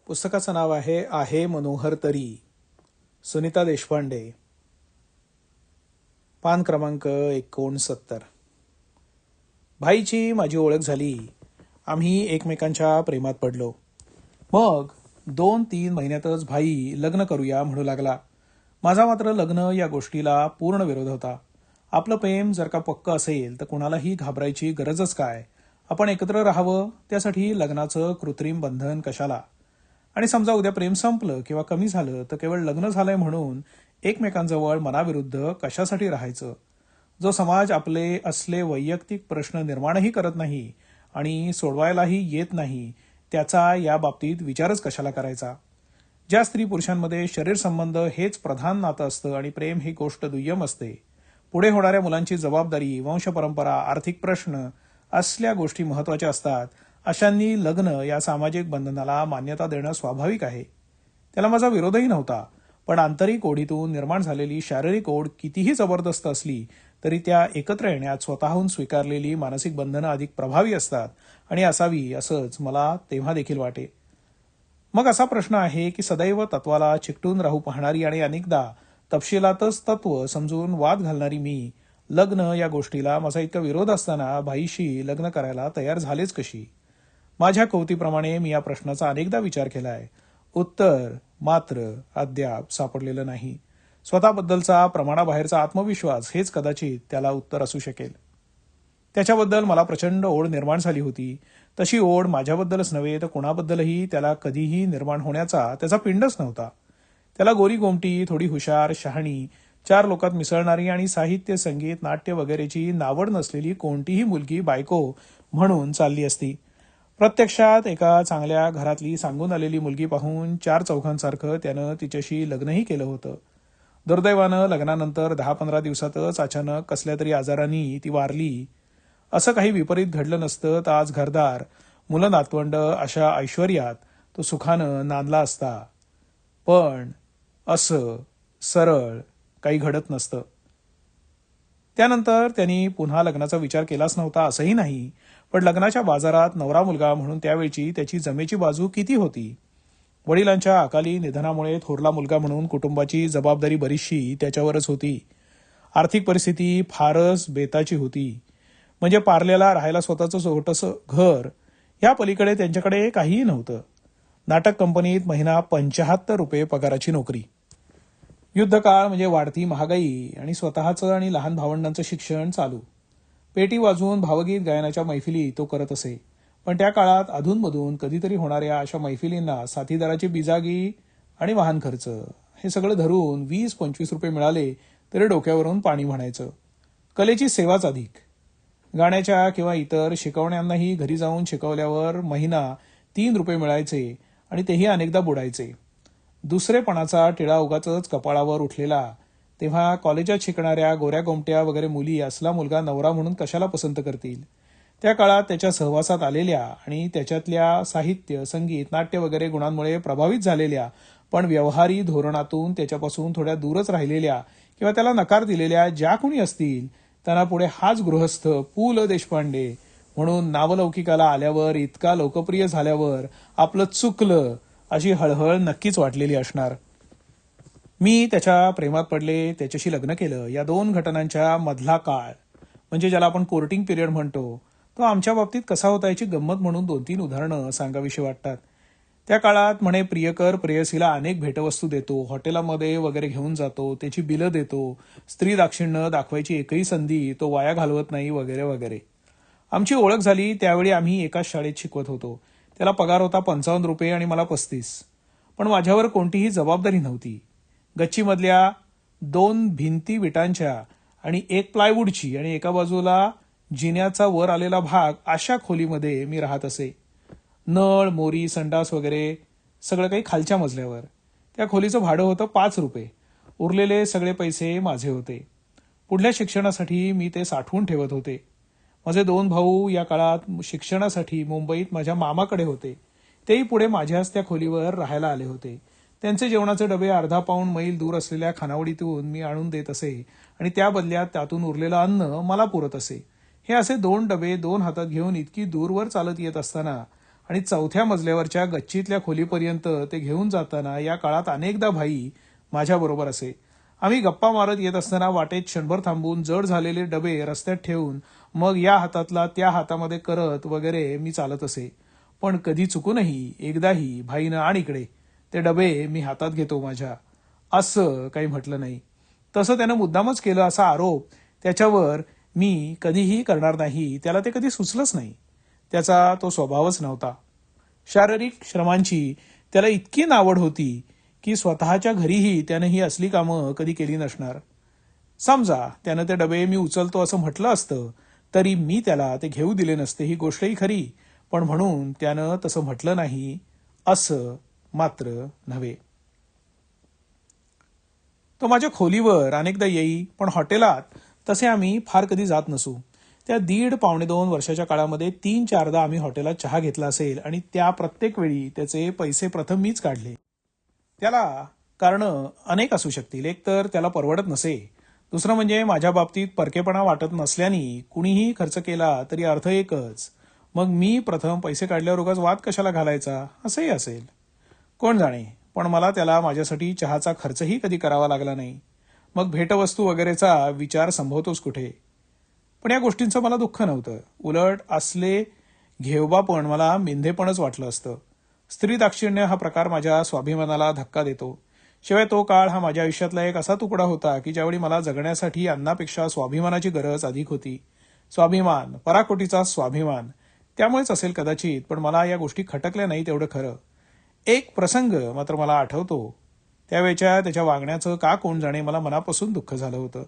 पुस्तकाचं नाव आहे आहे मनोहर तरी, सुनीता देशपांडे. पान क्रमांक 69. भाईची माझी ओळख झाली. आम्ही एकमेकांच्या प्रेमात पडलो. मग 2-3 महिन्यातच भाई लग्न करूया म्हणू लागला. माझा मात्र लग्न या गोष्टीला पूर्ण विरोध होता. आपलं प्रेम जर का पक्क असेल तर कुणालाही घाबरायची गरजच काय. आपण एकत्र राहावं, त्यासाठी लग्नाचं कृत्रिम बंधन कशाला. आणि समजा उद्या प्रेम संपलं किंवा कमी झालं तर केवळ लग्न झालंय म्हणून एकमेकांजवळ मनाविरुद्ध कशासाठी राहायचं. जो समाज आपले असले वैयक्तिक प्रश्न निर्माणही करत नाही आणि सोडवायलाही येत नाही, त्याचा या बाबतीत विचारच कशाला करायचा. ज्या स्त्री पुरुषांमध्ये शरीर संबंध हेच प्रधान नातं असतं आणि प्रेम ही गोष्ट दुय्यम असते, पुढे होणाऱ्या मुलांची जबाबदारी, वंशपरंपरा, आर्थिक प्रश्न असल्या गोष्टी महत्वाच्या असतात, अशांनी लग्न या सामाजिक बंधनाला मान्यता देणं स्वाभाविक आहे. त्याला माझा विरोधही नव्हता. पण आंतरिक ओढीतून निर्माण झालेली शारीरिक ओढ कितीही जबरदस्त असली तरी त्या एकत्र येण्यात स्वतःहून स्वीकारलेली मानसिक बंधनं अधिक प्रभावी असतात आणि असावी असंच मला तेव्हा देखील वाटे. मग असा प्रश्न आहे की सदैव तत्वाला चिकटून राहू पाहणारी आणि अनेकदा तपशिलातच तत्व समजून वाद घालणारी मी, लग्न या गोष्टीला माझा इतका विरोध असताना भाईशी लग्न करायला तयार झालेच कशी. माझ्या कवतीप्रमाणे मी या प्रश्नाचा अनेकदा विचार केलाय. उत्तर मात्र अद्याप सापडलेलं नाही. स्वतःबद्दलचा प्रमाणाबाहेरचा आत्मविश्वास हेच कदाचित त्याला उत्तर असू शकेल. त्याच्याबद्दल मला प्रचंड ओढ निर्माण झाली होती. तशी ओढ माझ्याबद्दलच नव्हे तर कोणाबद्दलही त्याला कधीही निर्माण होण्याचा त्याचा पिंडच नव्हता. त्याला गोरी गोमटी, थोडी हुशार, शहाणी, 4 लोकात मिसळणारी आणि साहित्य, संगीत, नाट्य वगैरेची नावड नसलेली कोणतीही मुलगी बायको म्हणून चालली असती. प्रत्यक्षात एका चांगल्या घरातली सांगून आलेली मुलगी पाहून 4 चौघांसारखं त्यानं तिच्याशी लग्नही केलं होतं. दुर्दैवानं लग्नानंतर 10-15 दिवसातच अचानक कसल्या तरी आजाराने ती वारली. असं काही विपरीत घडलं नसतं तर आज घरदार, मुलं नातवंड अशा ऐश्वर्यात तो सुखानं नांदला असता. पण असं सरळ काही घडत नसतं. त्यानंतर त्यांनी पुन्हा लग्नाचा विचार केलाच नव्हता असंही नाही, पण लग्नाच्या बाजारात नवरा मुलगा म्हणून त्यावेळची त्याची जमेची बाजू किती होती. वडिलांच्या अकाली निधनामुळे थोरला मुलगा म्हणून कुटुंबाची जबाबदारी बरीचशी त्याच्यावरच होती. आर्थिक परिस्थिती फारच बेताची होती. म्हणजे पार्ल्याला राहायला स्वतःचं छोटंसं घर, या पलीकडे त्यांच्याकडे काहीही नव्हतं. नाटक कंपनीत महिना 75 रुपये पगाराची नोकरी. युद्धकाळ म्हणजे वाढती महागाई आणि स्वतःचं आणि लहान भावंडांचं शिक्षण चालू. पेटी वाजवून भावगीत गायनाच्या मैफिली तो करत असे. पण त्या काळात अधूनमधून कधीतरी होणाऱ्या अशा मैफिलींना साथीदाराची बिजागी आणि वाहन खर्च हे सगळं धरून 20-25 रुपये मिळाले तरी डोक्यावरून पाणी म्हणायचं. कलेची सेवाच अधिक. गाण्याच्या किंवा इतर शिकवण्यांनाही घरी जाऊन शिकवल्यावर महिना 3 रुपये मिळायचे आणि तेही अनेकदा बुडायचे. दुसरेपणाचा टिळा उगाचच कपाळावर उठलेला. तेव्हा कॉलेजात शिकणाऱ्या गोऱ्या गोमट्या वगैरे मुली असला मुलगा नवरा म्हणून कशाला पसंत करतील. त्या काळात त्याच्या सहवासात आलेल्या आणि त्याच्यातल्या साहित्य, संगीत, नाट्य वगैरे गुणांमुळे प्रभावित झालेल्या पण व्यवहारी धोरणातून त्याच्यापासून थोड्या दूरच राहिलेल्या किंवा त्याला नकार दिलेल्या ज्या कोणी असतील त्यांना पुढे हाच गृहस्थ पु ल देशपांडे म्हणून नावलौकिकाला आल्यावर, इतका लोकप्रिय झाल्यावर आपलं चुकलं अशी हळहळ नक्कीच वाटलेली असणार. मी त्याच्या प्रेमात पडले, त्याच्याशी लग्न केलं. या 2 घटनांच्या मधला काळ म्हणजे ज्याला आपण कोर्टिंग पिरियड म्हणतो, तो आमच्या बाबतीत कसा होता याची गंमत म्हणून 2-3 उदाहरणं सांगावीशी वाटतात. त्या काळात म्हणे प्रियकर प्रेयसीला अनेक भेटवस्तू देतो, हॉटेलामध्ये वगैरे घेऊन जातो, त्याची बिलं देतो, स्त्री दाक्षिण्य दाखवायची एकही संधी तो वाया घालवत नाही वगैरे वगैरे. आमची ओळख झाली त्यावेळी आम्ही एकाच शाळेत शिकवत होतो. त्याला पगार होता 55 रुपये आणि मला 35. पण माझ्यावर कोणतीही जबाबदारी नव्हती. गच्चीमधल्या 2 भिंती विटांच्या आणि 1 प्लायवूडची आणि एका बाजूला जिन्याचा वर आलेला भाग अशा खोलीमध्ये मी राहत असे. नळ, मोरी, संडास वगैरे सगळं काही खालच्या मजल्यावर. त्या खोलीचं भाडं होतं 5 रुपये. उरलेले सगळे पैसे माझे होते. पुढल्या शिक्षणासाठी मी ते साठवून ठेवत होते. माझे 2 भाऊ या काळात शिक्षणासाठी मुंबईत माझ्या मामाकडे होते. तेही पुढे माझ्याच त्या खोलीवर राहायला आले होते. त्यांचे जेवणाचे डबे अर्धा पाऊण मैल दूर असलेल्या खानावळीतून मी आणून देत असे आणि त्या बदल्यात त्यातून उरलेलं अन्न मला पुरत असे. हे असे 2 डबे 2 हातात घेऊन इतकी दूरवर चालत येत असताना आणि 4थ्या मजल्यावरच्या गच्चीतल्या खोलीपर्यंत ते घेऊन जाताना या काळात अनेकदा भाई माझ्याबरोबर असे. आम्ही गप्पा मारत येत असताना वाटेत क्षणभर थांबून जड झालेले डबे रस्त्यात ठेवून मग या हातातला त्या हातामध्ये करत वगैरे मी चालत असे. पण कधी चुकूनही एकदाही भाईनं "आण इकडे ते डबे मी हातात घेतो माझ्या" असं काही म्हटलं नाही. तसं त्यानं मुद्दामच केलं असा आरोप त्याच्यावर मी कधीही करणार नाही, त्याला ते कधी सुचलंच नाही. त्याचा तो स्वभावच नव्हता. शारीरिक श्रमांची त्याला इतकी नावड होती की स्वतःच्या घरीही त्यानं ही असली कामं कधी केली नसणार. समजा त्यानं ते डबे मी उचलतो असं म्हटलं असतं तरी मी त्याला ते घेऊ दिले नसते, ही गोष्टही खरी. पण म्हणून त्यानं तसं म्हटलं नाही असं मात्र नव्हे. तो माझ्या खोलीवर अनेकदा येई, पण हॉटेलात तसे आम्ही फार कधी जात नसू. त्या 1.5-2 वर्षाच्या काळामध्ये 3-4दा आम्ही हॉटेलात चहा घेतला असेल आणि त्या प्रत्येक वेळी त्याचे पैसे प्रथम मीच काढले. त्याला कारणं अनेक असू शकतील. एक तर त्याला परवडत नसे. दुसरं म्हणजे माझ्या बाबतीत परकेपणा वाटत नसल्याने कुणीही खर्च केला तरी अर्थ एकच, मग मी प्रथम पैसे काढल्यावर उगाच वाद कशाला घालायचा असंही असेल. कोण जाणे, पण मला त्याला माझ्यासाठी चहाचा खर्चही कधी करावा लागला नाही. मग भेटवस्तू वगैरेचा विचार संभवतोच कुठे. पण या गोष्टींचं मला दुःख नव्हतं. उलट असले घेवबापण मला मेंधेपणच वाटलं असतं. स्त्री दाक्षिण्य हा प्रकार माझ्या स्वाभिमानाला धक्का देतो. शिवाय तो काळ हा माझ्या आयुष्यातला एक असा तुकडा होता की ज्यावेळी मला जगण्यासाठी अन्नापेक्षा स्वाभिमानाची गरज अधिक होती. स्वाभिमान, पराकोटीचा स्वाभिमान. त्यामुळेच असेल कदाचित, पण मला या गोष्टी खटकल्या नाही तेवढं खरं. एक प्रसंग मात्र मला आठवतो. त्यावेळच्या त्याच्या वागण्याचं का कोण जाणे मला मनापासून दुःख झालं होतं.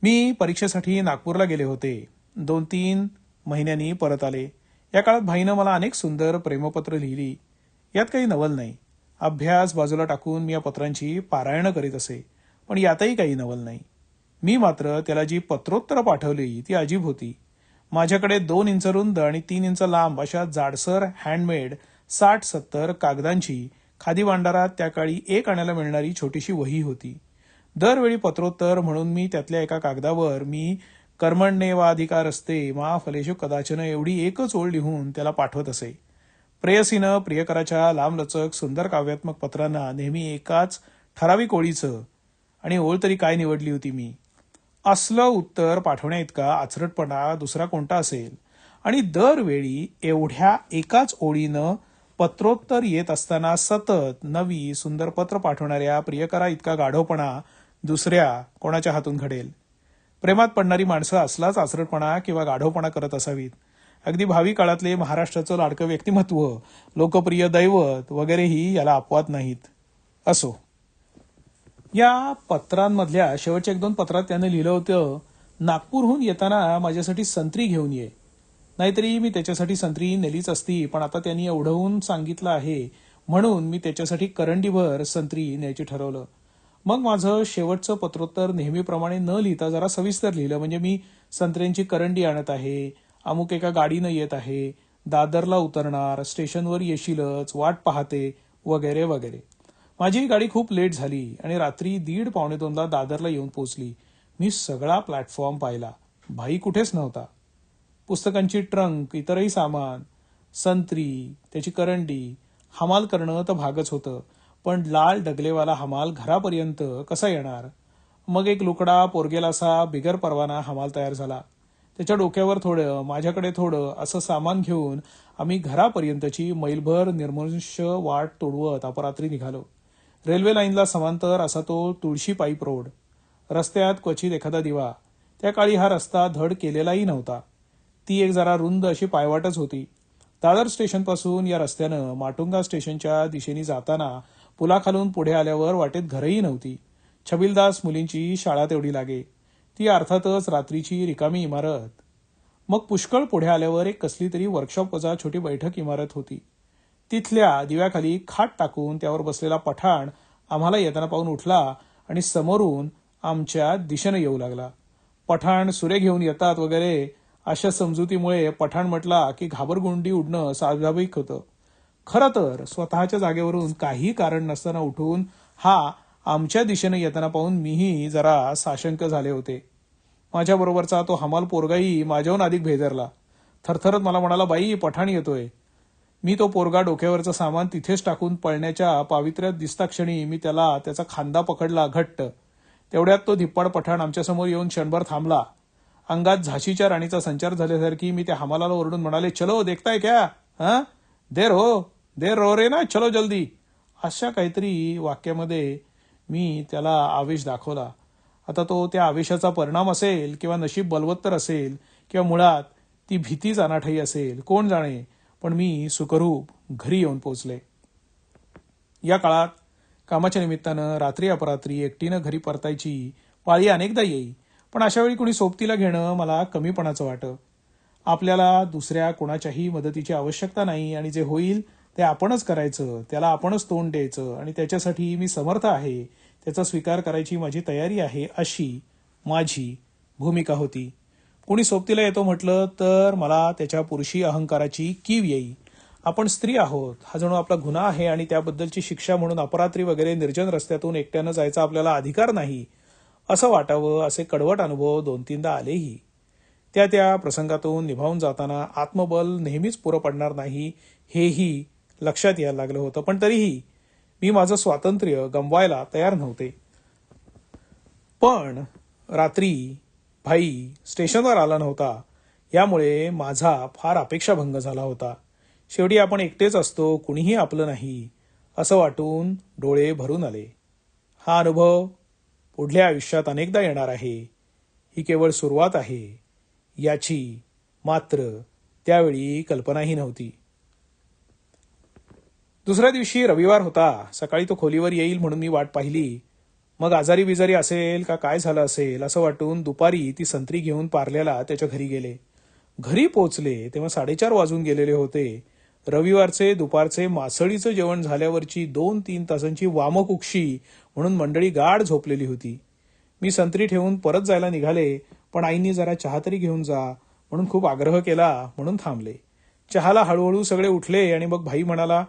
मी परीक्षेसाठी नागपूरला गेले होते. 2-3 महिन्यांनी परत आले. या काळात भाईनं मला अनेक सुंदर प्रेमपत्र लिहिली. यात काही नवल नाही. अभ्यास बाजूला टाकून मी या पत्रांची पारायणं करीत असे. पण यातही काही नवल नाही. मी मात्र त्याला जी पत्रोत्तरं पाठवली ती अजीब होती. माझ्याकडे 2 इंच रुंद आणि 3 इंच लांब अशा जाडसर हँडमेड 60-70 कागदांची खादी भांडारात त्या काळी 1 आण्याला मिळणारी छोटीशी वही होती. दरवेळी पत्रोत्तर म्हणून मी त्यातल्या एका कागदावर मी कर्मण्येवाधिकारस्ते मा फलेषु कदाचन एवढी एकच ओळ लिहून त्याला पाठवत असे. प्रेयसीनं प्रियकराच्या लांबलचक सुंदर काव्यात्मक पत्रांना नेहमी एकाच ठराविक ओळीचं आणि ओळ तरी काय निवडली होती मी. असलं उत्तर पाठवण्याइतका आचरटपणा दुसरा कोणता असेल. आणि दरवेळी एवढ्या एकाच ओळीनं पत्रोत्तर येत असताना सतत नवी सुंदर पत्र पाठवणाऱ्या प्रियकरा इतका गाढवपणा दुसऱ्या कोणाच्या हातून घडेल. प्रेमात पडणारी माणसं असलाच आचरटपणा किंवा गाढवपणा करत असावीत. अगदी भावी काळातले महाराष्ट्राचं लाडकं व्यक्तिमत्व, लोकप्रिय दैवत वगैरेही याला अपवाद नाहीत. असो, या पत्रांमधल्या शेवटच्या 1-2 पत्रात त्याने लिहिलं होतं, नागपूरहून येताना माझ्यासाठी संत्री घेऊन ये. नाहीतरी मी त्याच्यासाठी संत्री नेलीच असती, पण आता त्यांनी एवढवून सांगितलं आहे म्हणून मी त्याच्यासाठी करंडीभर संत्री न्यायची ठरवलं. मग माझं शेवटचं पत्रोत्तर नेहमीप्रमाणे न लिहिता जरा सविस्तर लिहिलं. म्हणजे मी संत्र्यांची करंडी आणत आहे, अमुक एका गाडीनं येत आहे, दादरला उतरणार, स्टेशनवर येशीलच, वाट पाहते वगैरे वगैरे. माझी गाडी खूप लेट झाली आणि रात्री 1:30-1:45ला दादरला येऊन पोचली. मी सगळा प्लॅटफॉर्म पाहिला. भाई कुठेच नव्हता. पुस्तकांची ट्रंक, इतरही सामान, संत्री, त्याची करंडी, हमाल करणं तर भागच होतं. पण लाल डगलेवाला हमाल घरापर्यंत कसा येणार. मग एक लुकडा पोरगेलासा बिगर परवाना हमाल तयार झाला. त्याच्या डोक्यावर थोडं, माझ्याकडे थोडं असं सामान घेऊन आम्ही घरापर्यंतची मैलभर निर्मनुष्य वाट तोडवत अपरात्री निघालो. रेल्वे लाईनला समांतर असा तो तुळशी पाईप रोड. रस्त्यात क्वचित एखादा दिवा. त्या काळी हा रस्ता धड केलेलाही नव्हता. ती एक जरा रुंद अशी पायवाटच होती. दादर स्टेशनपासून या रस्त्यानं माटुंगा स्टेशनच्या दिशेने जाताना पुलाखालून पुढे आल्यावर वाटेत घरही नव्हती. छबिलदास मुलींची शाळा तेवढी लागे. ती अर्थातच रात्रीची रिकामी इमारत. मग पुष्कळ पुढे आल्यावर एक कसली तरी वर्कशॉप वजा छोटी बैठक इमारत होती. तिथल्या दिव्याखाली खाट टाकून त्यावर बसलेला पठाण आम्हाला येताना पाहून उठला आणि समोरून आमच्या दिशेनं येऊ लागला. पठाण सुरे घेऊन येतात वगैरे अशा समजुतीमुळे पठाण म्हटला की घाबरगुंडी उडणं स्वाभाविक होतं. खरं तर स्वतःच्या जागेवरून काही कारण नसताना उठून हा आमच्या दिशेनं येताना पाहून मीही जरा साशंक झाले होते. माझ्याबरोबरचा तो हमाल पोरगाही माझ्याहून अधिक भेदरला. थरथरत मला म्हणाला, बाई पठाण येतोय. मी तो पोरगा डोक्यावरचं सामान तिथेच टाकून पळण्याच्या पावित्र्यात दिसता क्षणी मी त्याचा खांदा पकडला घट्ट. तेवढ्यात तो धिप्पाड पठाण आमच्यासमोर येऊन क्षणभर थांबला. अंगात झाशीच्या राणीचा संचार झाल्यासारखी मी त्या हमालाला ओरडून म्हणाले, चलो देखताय क्या, हां, देर हो रे ना, चलो जल्दी. अशा काहीतरी वाक्यामध्ये मी त्याला आवेश दाखवला. आता तो त्या आवेशाचा परिणाम असेल किंवा नशीब बलवत्तर असेल किंवा मुळात ती भीतीच अनाठाई असेल, कोण जाणे, पण मी सुखरूप घरी येऊन पोचले. या काळात कामाच्या निमित्तानं रात्री अपरात्री एकटीनं घरी परतायची पाळी अनेकदा येई, पण अशावेळी कुणी सोबतीला घेणं मला कमीपणाचं वाटं. आपल्याला दुसऱ्या कोणाच्याही मदतीची आवश्यकता नाही आणि जे होईल ते आपणच करायचं, त्याला आपणच तोंड द्यायचं आणि त्याच्यासाठी मी समर्थ आहे, त्याचा स्वीकार करायची माझी तयारी आहे, अशी माझी भूमिका होती. कुणी सोबतीला येतो म्हटलं तर मला त्याच्या पुरुषी अहंकाराची कीव येई. आपण स्त्री आहोत, हा जणू आपला गुन्हा आहे आणि त्याबद्दलची शिक्षा म्हणून अपरात्री वगैरे निर्जन रस्त्यातून एकट्यानं जायचा आपल्याला अधिकार नाही, असं वाटावं असे कडवट अनुभव 2-3दा आलेही. त्या प्रसंगातून निभावून जाताना आत्मबल नेहमीच पुरं पडणार नाही हेही लक्षात यायला लागलं होतं, पण तरीही मी माझं स्वातंत्र्य गमवायला तयार नव्हते. पण रात्री भाई स्टेशनवर आला नव्हता, यामुळे माझा फार अपेक्षाभंग झाला होता. शेवटी आपण एकटेच असतो, कुणीही आपलं नाही, असं वाटून डोळे भरून आले. हा अनुभव पुढल्या आयुष्यात अनेकदा येणार आहे, ही केवळ सुरुवात आहे, याची मात्र त्यावेळी कल्पनाही नव्हती. दुसऱ्या दिवशी रविवार होता. सकाळी तो खोलीवर येईल म्हणून मी वाट पाहिली. मग आजारी बिजारी असेल का काय झालं असेल असं वाटून दुपारी ती संत्री घेऊन पार्ल्याला त्याच्या घरी गेले. घरी पोचले तेव्हा 4:30 वाजून गेलेले होते. रविवारचे दुपारचे मासळीचं जेवण झाल्यावरची 2-3 तासांची वामकुक्षी म्हणून मंडळी गाढ झोपलेली होती. मी संत्री ठेवून परत जायला निघाले, पण आईंनी जरा चहा तरी घेऊन जा म्हणून खूप आग्रह केला म्हणून थांबले. चहाला हळूहळू सगळे उठले आणि मग भाई म्हणाला,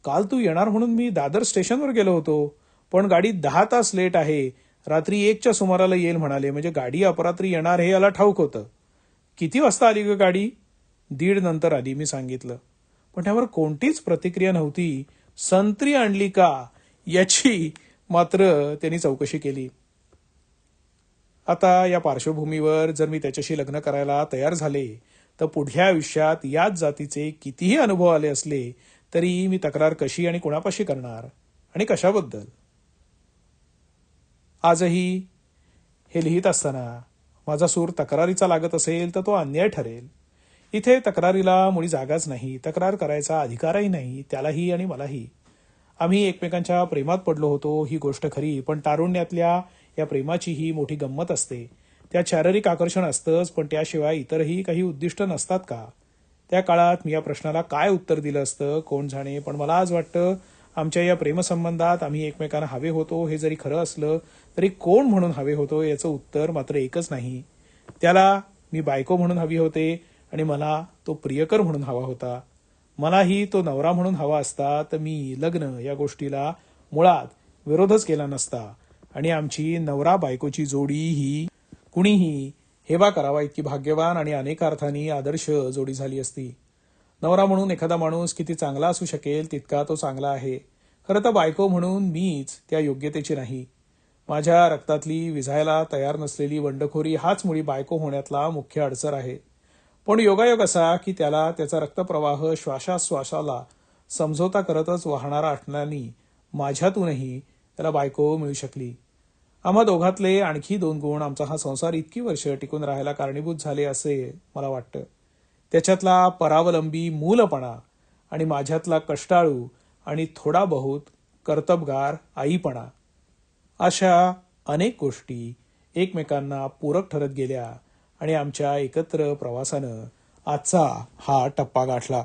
काल तू येणार म्हणून मी दादर स्टेशनवर गेलो होतो, पण गाडी 10 तास लेट आहे, रात्री 1च्या सुमाराला येईल म्हणाले, म्हणजे गाडी अपरात्री येणार हे याला ठाऊक होतं. किती वाजता आली ग गाडी? 1:30 नंतर आली, मी सांगितलं. पण त्यावर कोणतीच प्रतिक्रिया नव्हती. संत्री आणली का याची मात्र त्यांनी चौकशी केली. आता या पार्श्वभूमीवर जर मी त्याच्याशी लग्न करायला तयार झाले तर पुढल्या आयुष्यात याच जातीचे कितीही अनुभव आले असले तरी मी तक्रार कशी आणि कोणापाशी करणार आणि कशाबद्दल? आजही हे लिहित असताना माझा सूर तक्रारीचा लागत असेल तर तो अन्याय ठरेल. इथे तक्रारीला मुळी जागाच नाही, तक्रार करायचा अधिकारही नाही, त्यालाही आणि मलाही. आम्ही एकमेकांच्या प्रेमात पडलो होतो ही गोष्ट खरी, पण तारुण्यातल्या या प्रेमाची ही मोठी गंमत असते. त्यात शारीरिक आकर्षण असतंच, पण त्याशिवाय इतरही काही उद्दिष्ट नसतात का? त्या काळात मी या प्रश्नाला काय उत्तर दिलं असतं कोण जाणे, पण मला आज वाटतं आमच्या या प्रेमसंबंधात आम्ही एकमेकांना हवे होतो हे जरी खरं असलं तरी कोण म्हणून हवे होतो याचं उत्तर मात्र एकच नाही. त्याला मी बायको म्हणून हवी होते आणि मला तो प्रियकर म्हणून हवा होता. मलाही तो नवरा म्हणून हवा असता तर मी लग्न या गोष्टीला मुळात विरोधच केला नसता आणि आमची नवरा बायकोची जोडी ही कुणीही हेवा करावा इतकी भाग्यवान आणि अनेक अर्थांनी आदर्श जोडी झाली असती. नवरा म्हणून एखादा माणूस किती चांगला असू शकेल तितका तो चांगला आहे. खरं तर बायको म्हणून मीच त्या योग्यतेची नाही. माझ्या रक्तातली विझायला तयार नसलेली बंडखोरी हाच मुळी बायको होण्यातला मुख्य अडसर आहे. पण योगायोग असा की त्याला त्याचा रक्तप्रवाह श्वासाश्वासाला समझोता करतच वाहणारा असल्याने माझ्यातूनही त्याला बायको मिळू शकली. आम्हा दोघातले आणखी 2 गुण आमचा हा संसार इतकी वर्ष टिकून राहायला कारणीभूत झाले असे मला वाटतं. त्याच्यातला परावलंबी मूलपणा आणि माझ्यातला कष्टाळू आणि थोडा बहुत कर्तबगार आईपणा, अशा अनेक गोष्टी एकमेकांना पूरक ठरत गेल्या आणि आमच्या एकत्र प्रवासानं आजचा हा टप्पा गाठला.